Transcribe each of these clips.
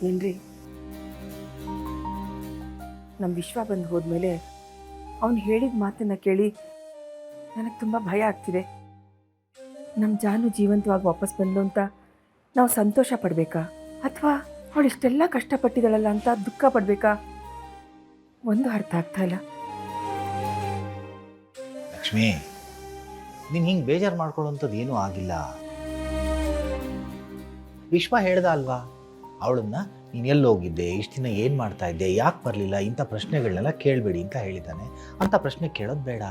ಏನ್ರಿ, ನಮ್ಮ ವಿಶ್ವ ಬಂದು ಹೋದ್ಮೇಲೆ ಅವನು ಹೇಳಿದ ಮಾತನ್ನು ಕೇಳಿ ನನಗೆ ತುಂಬ ಭಯ ಆಗ್ತಿದೆ. ನಮ್ಮ ಜಾನು ಜೀವಂತವಾಗಿ ವಾಪಸ್ ಬಂದು ಅಂತ ನಾವು ಸಂತೋಷ ಪಡಬೇಕಾ, ಅಥವಾ ಅವಳು ಇಷ್ಟೆಲ್ಲ ಕಷ್ಟಪಟ್ಟಿದ್ದಾಳಲ್ಲ ಅಂತ ದುಃಖ ಪಡಬೇಕಾ? ಒಂದು ಅರ್ಥ ಆಗ್ತಾ ಇಲ್ಲ. ಲಕ್ಷ್ಮಿ, ನೀನು ಹಿಂಗೆ ಬೇಜಾರು ಮಾಡ್ಕೊಳ್ಳೋಂಥದ್ದು ಏನೂ ಆಗಿಲ್ಲ. ವಿಶ್ವ ಹೇಳ್ದ ಅಲ್ವಾ, ಅವಳನ್ನ ನೀನು ಎಲ್ಲಿ ಹೋಗಿದ್ದೆ, ಇಷ್ಟು ದಿನ ಏನು ಮಾಡ್ತಾ ಇದ್ದೆ, ಯಾಕೆ ಬರಲಿಲ್ಲ, ಇಂಥ ಪ್ರಶ್ನೆಗಳನ್ನೆಲ್ಲ ಕೇಳಬೇಡಿ ಅಂತ ಹೇಳಿದ್ದಾನೆ. ಅಂಥ ಪ್ರಶ್ನೆ ಕೇಳೋದು ಬೇಡ.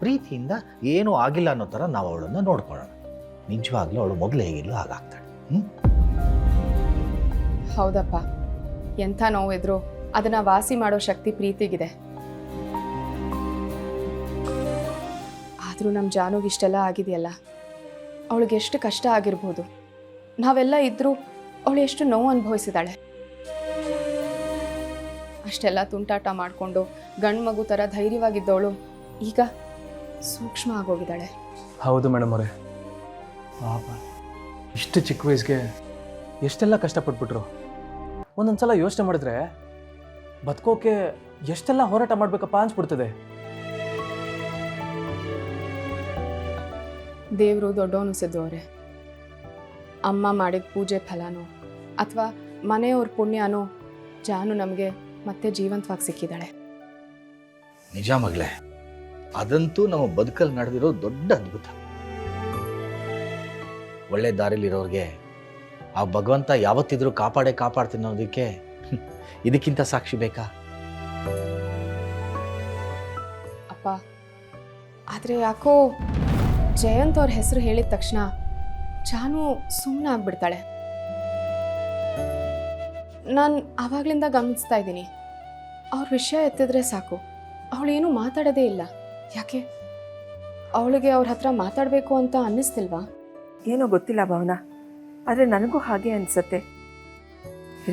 ಪ್ರೀತಿಯಿಂದ ಏನೂ ಆಗಿಲ್ಲ ಅನ್ನೋ ಥರ ನಾವು ಅವಳನ್ನು ನೋಡ್ಕೊಳ್ಳೋಣ. ನಿಜವಾಗ್ಲೂ ಅವಳು ಮೊದಲು ಹೇಗಿದ್ಲು ಹಾಗಾಗ್ತಾಳೆ. ಹೌದಪ್ಪ, ಎಂಥ ನೋವಿದ್ರು ಅದನ್ನು ವಾಸಿ ಮಾಡೋ ಶಕ್ತಿ ಪ್ರೀತಿಗಿದೆ. ಆದರೂ ನಮ್ಮ ಜಾನುಗೆ ಇಷ್ಟೆಲ್ಲ ಆಗಿದೆಯಲ್ಲ, ಅವಳಿಗೆ ಎಷ್ಟು ಕಷ್ಟ ಆಗಿರ್ಬೋದು. ನಾವೆಲ್ಲ ಇದ್ದರೂ ಅವಳು ಎಷ್ಟು ನೋವು ಅನುಭವಿಸಿದಾಳೆ. ಅಷ್ಟೆಲ್ಲ ತುಂಟಾಟ ಮಾಡಿಕೊಂಡು ಗಂಡು ಮಗು ಥರ ಧೈರ್ಯವಾಗಿದ್ದವಳು ಈಗ ಸೂಕ್ಷ್ಮ ಆಗೋಗಿದ್ದಾಳೆ. ಹೌದು ಮೇಡಮ್ ಅವರೇ, ಪಾಪ ಇಷ್ಟು ಚಿಕ್ಕ ವಯಸ್ಸಿಗೆ ಎಷ್ಟೆಲ್ಲ ಕಷ್ಟಪಟ್ಬಿಟ್ರು. ಒಂದೊಂದು ಸಲ ಯೋಚನೆ ಮಾಡಿದ್ರೆ ಬದುಕೋಕೆ ಎಷ್ಟೆಲ್ಲ ಹೋರಾಟ ಮಾಡಬೇಕಪ್ಪ ಅನ್ಸ್ಬಿಡ್ತದೆ. ದೇವರು ದೊಡ್ಡವನು ಸಿದ್ದವರೇ. ಅಮ್ಮ ಮಾಡಿದ ಪೂಜೆ ಫಲನೋ ಅಥವಾ ಮನೆಯವ್ರ ಪುಣ್ಯನೋ ಜಾನು ನಮಗೆ ಮತ್ತೆ ಜೀವಂತವಾಗಿ ಸಿಕ್ಕಿದ್ದಾಳೆ. ನಿಜ ಮಗಳೇ, ಅದಂತೂ ನಮ್ಮ ಬದುಕಲ್ಲಿ ನಡೆದಿರೋ ದೊಡ್ಡ ಅದ್ಭುತ. ಒಳ್ಳೆ ದಾರಿಲಿರೋರಿಗೆ ಆ ಭಗವಂತ ಯಾವತ್ತಿದ್ರೂ ಕಾಪಾಡ್ತೀನಿ ಅನ್ನೋದಕ್ಕೆ ಇದಕ್ಕಿಂತ ಸಾಕ್ಷಿ ಬೇಕಾ? ಅಪ್ಪ, ಆದರೆ ಯಾಕೋ ಜಯಂತ್ ಅವ್ರ ಹೆಸರು ಹೇಳಿದ ತಕ್ಷಣ ಜಾನು ಸುಮ್ಮನೆ ಆಗ್ಬಿಡ್ತಾಳೆ. ನಾನು ಆವಾಗಲಿಂದ ಗಮನಿಸ್ತಾ ಇದ್ದೀನಿ, ಅವ್ರ ವಿಷಯ ಎತ್ತಿದ್ರೆ ಸಾಕು ಅವಳೇನು ಮಾತಾಡೋದೇ ಇಲ್ಲ. ಯಾಕೆ ಅವಳಿಗೆ ಅವ್ರ ಹತ್ರ ಮಾತಾಡಬೇಕು ಅಂತ ಅನ್ನಿಸ್ತಿಲ್ವಾ? ಏನೋ ಗೊತ್ತಿಲ್ಲ ಭಾವನಾ, ಆದರೆ ನನಗೂ ಹಾಗೆ ಅನಿಸುತ್ತೆ.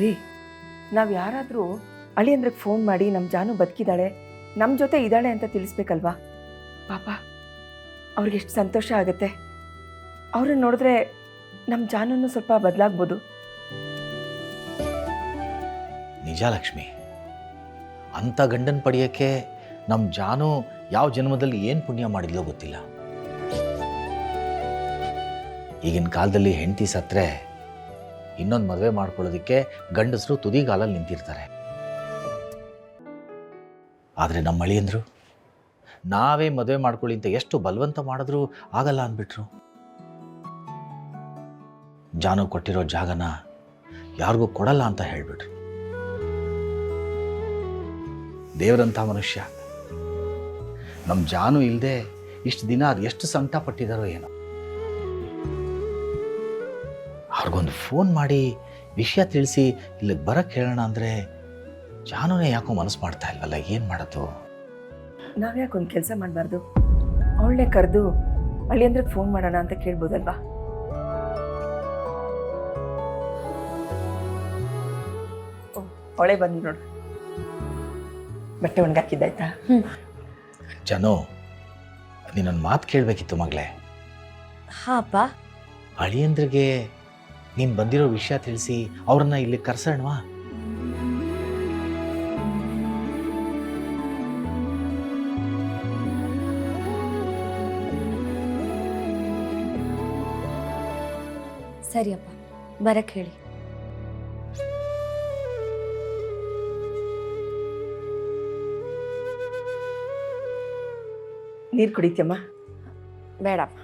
ರೀ, ನಾವು ಯಾರಾದರೂ ಅಳಿಯಂದ್ರಿಗೆ ಫೋನ್ ಮಾಡಿ ನಮ್ಮ ಜಾನು ಬದುಕಿದ್ದಾಳೆ, ನಮ್ಮ ಜೊತೆ ಇದ್ದಾಳೆ ಅಂತ ತಿಳಿಸ್ಬೇಕಲ್ವಾ? ಪಾಪ ಅವ್ರಿಗೆ ಎಷ್ಟು ಸಂತೋಷ ಆಗುತ್ತೆ. ಅವ್ರನ್ನ ನೋಡಿದ್ರೆ ನಮ್ಮ ಜಾನನ್ನು ಸ್ವಲ್ಪ ಬದಲಾಗ್ಬೋದು. ನಿಜ ಲಕ್ಷ್ಮಿ, ಅಂಥ ಗಂಡನ ಪಡೆಯೋಕ್ಕೆ ನಮ್ಮ ಜಾನು ಯಾವ ಜನ್ಮದಲ್ಲಿ ಏನು ಪುಣ್ಯ ಮಾಡಿದ್ಲೋ ಗೊತ್ತಿಲ್ಲ. ಈಗಿನ ಕಾಲದಲ್ಲಿ ಹೆಂಡತಿ ಸತ್ತರೆ ಇನ್ನೊಂದು ಮದುವೆ ಮಾಡ್ಕೊಳ್ಳೋದಕ್ಕೆ ಗಂಡಸರು ತುದಿಗಾಲಲ್ಲಿ ನಿಂತಿರ್ತಾರೆ. ಆದರೆ ನಮ್ಮ ಅಳಿಯಂದ್ರು ನಾವೇ ಮದುವೆ ಮಾಡ್ಕೊಳ್ಳಿ ಅಂತ ಎಷ್ಟು ಬಲವಂತ ಮಾಡಿದ್ರೂ ಆಗಲ್ಲ ಅಂದ್ಬಿಟ್ರು. ಜಾನು ಕೊಟ್ಟಿರೋ ಜಾಗನ ಯಾರಿಗೂ ಕೊಡಲ್ಲ ಅಂತ ಹೇಳಿಬಿಟ್ರು. ದೇವರಂಥ ಮನುಷ್ಯ. ನಮ್ಮ ಜಾನು ಇಲ್ಲದೆ ಇಷ್ಟು ದಿನ ಅದು ಎಷ್ಟು ಸಂಕಟ ಪಟ್ಟಿದಾರೋ ಏನೋ. ಅವ್ರಿಗೊಂದು ಫೋನ್ ಮಾಡಿ ವಿಷಯ ತಿಳಿಸಿ ಇಲ್ಲಿಗೆ ಬರೋಕ್ಕೆ ಹೇಳೋಣ ಅಂದರೆ ಜಾನುನೇ ಯಾಕೋ ಮನಸ್ಸು ಮಾಡ್ತಾ ಇಲ್ವಲ್ಲ, ಏನು ಮಾಡೋದು? ನಾವ್ಯಾಕೊಂದು ಕೆಲಸ ಮಾಡಬಾರ್ದು, ಅವಳನ್ನೇ ಕರೆದು ಅಳಿಯಂದ್ರಿಗೆ ಫೋನ್ ಮಾಡೋಣ ಅಂತ ಕೇಳ್ಬೋದಲ್ವಾ? ಅವಳೇ ಬಂದು ನೋಡು. ಬಟ್ಟೆ ಒಣಗಾಕಿದ್ದಾಯ್ತಾ? ಜಾನು, ನೀನೊಂದು ಮಾತು ಕೇಳಬೇಕಿತ್ತು ಮಗಳೇ. ಹಾಂ ಅಪ್ಪ. ಅಳಿಯಂದ್ರಿಗೆ ನೀನು ಬಂದಿರೋ ವಿಷಯ ತಿಳಿಸಿ ಅವ್ರನ್ನ ಇಲ್ಲಿ ಕರ್ಸೋಣವಾ? ಸರಿಯಪ್ಪ, ಬರಕ್ಕೆ ಹೇಳಿ. ನೀರು ಕುಡಿತೀಯಮ್ಮ? ಬೇಡಪ್ಪ.